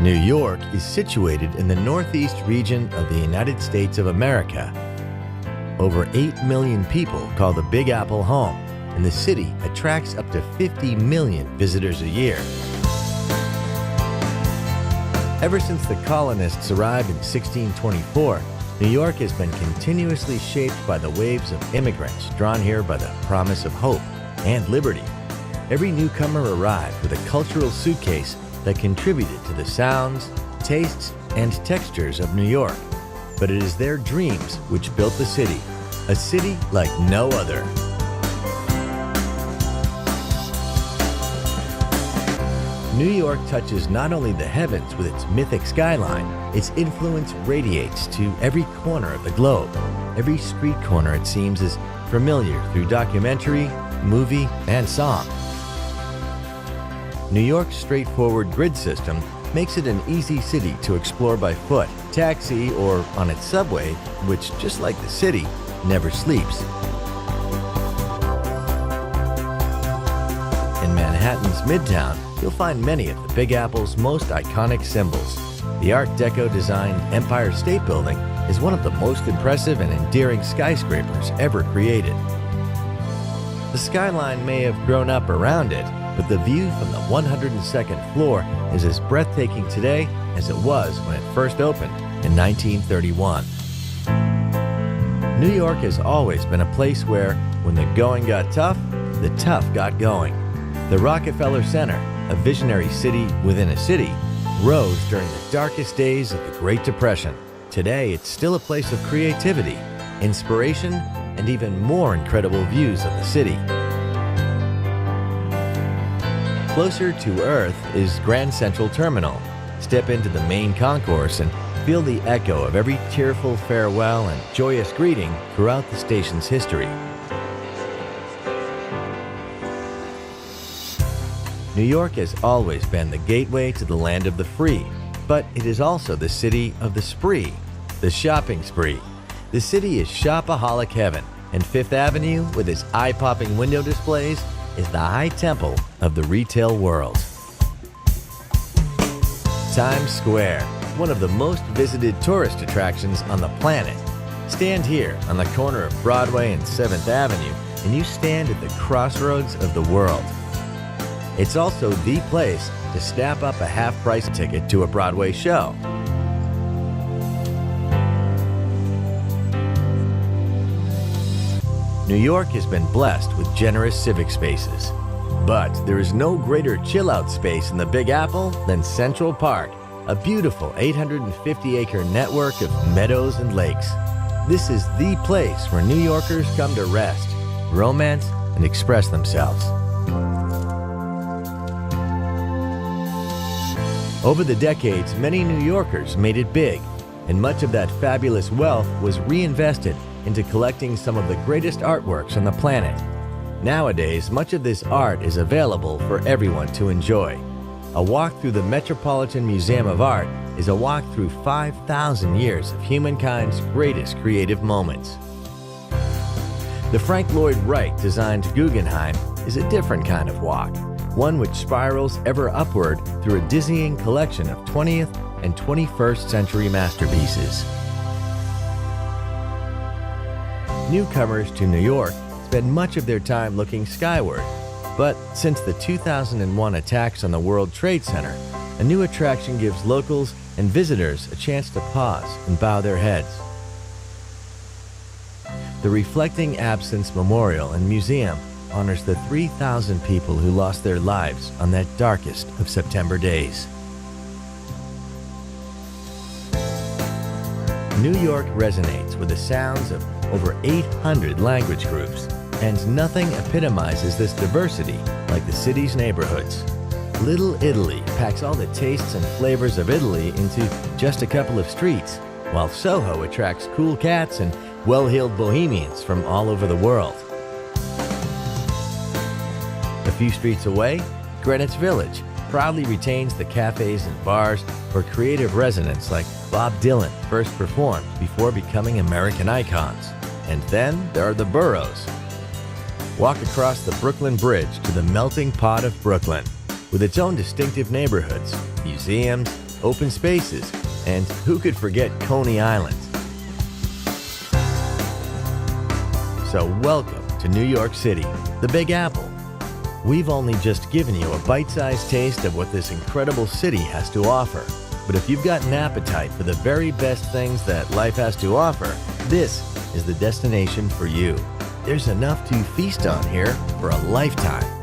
New York is situated in the northeast region of the United States of America. Over 8 million people call the Big Apple home, and the city attracts up to 50 million visitors a year. Ever since the colonists arrived in 1624, New York has been continuously shaped by the waves of immigrants drawn here by the promise of hope and liberty. Every newcomer arrived with a cultural suitcase that contributed to the sounds, tastes, and textures of New York. But it is their dreams which built the city, a city like no other. New York touches not only the heavens with its mythic skyline, its influence radiates to every corner of the globe. Every street corner, it seems, is familiar through documentary, movie, and song. New York's straightforward grid system makes it an easy city to explore by foot, taxi, or on its subway, which, just like the city, never sleeps. In Manhattan's Midtown, you'll find many of the Big Apple's most iconic symbols. The Art Deco-designed Empire State Building is one of the most impressive and endearing skyscrapers ever created. The skyline may have grown up around it, but the view from the 102nd floor is as breathtaking today as it was when it first opened in 1931. New York has always been a place where, when the going got tough, the tough got going. The Rockefeller Center, a visionary city within a city, rose during the darkest days of the Great Depression. Today, it's still a place of creativity, inspiration, and even more incredible views of the city. Closer to Earth is Grand Central Terminal. Step into the main concourse and feel the echo of every tearful farewell and joyous greeting throughout the station's history. New York has always been the gateway to the land of the free, but it is also the city of the spree, the shopping spree. The city is shopaholic heaven, and Fifth Avenue, with its eye-popping window displays, is the high temple of the retail world. Times Square, one of the most visited tourist attractions on the planet. Stand here on the corner of Broadway and 7th Avenue, and you stand at the crossroads of the world. It's also the place to snap up a half-price ticket to a Broadway show. New York has been blessed with generous civic spaces. But there is no greater chill-out space in the Big Apple than Central Park, a beautiful 850-acre network of meadows and lakes. This is the place where New Yorkers come to rest, romance, and express themselves. Over the decades, many New Yorkers made it big, and much of that fabulous wealth was reinvested into collecting some of the greatest artworks on the planet. Nowadays, much of this art is available for everyone to enjoy. A walk through the Metropolitan Museum of Art is a walk through 5,000 years of humankind's greatest creative moments. The Frank Lloyd Wright-designed Guggenheim is a different kind of walk, one which spirals ever upward through a dizzying collection of 20th and 21st century masterpieces. Newcomers to New York spend much of their time looking skyward, but since the 2001 attacks on the World Trade Center, a new attraction gives locals and visitors a chance to pause and bow their heads. The Reflecting Absence Memorial and Museum honors the 3,000 people who lost their lives on that darkest of September days. New York resonates with the sounds of over 800 language groups, and nothing epitomizes this diversity like the city's neighborhoods. Little Italy packs all the tastes and flavors of Italy into just a couple of streets, while Soho attracts cool cats and well-heeled bohemians from all over the world. A few streets away, Greenwich Village proudly retains the cafes and bars where creative residents like Bob Dylan first performed before becoming American icons. And then there are the boroughs. Walk across the Brooklyn Bridge to the melting pot of Brooklyn, with its own distinctive neighborhoods, museums, open spaces, and who could forget Coney Island? So welcome to New York City, the Big Apple. We've only just given you a bite-sized taste of what this incredible city has to offer. But if you've got an appetite for the very best things that life has to offer, this is the destination for you. There's enough to feast on here for a lifetime.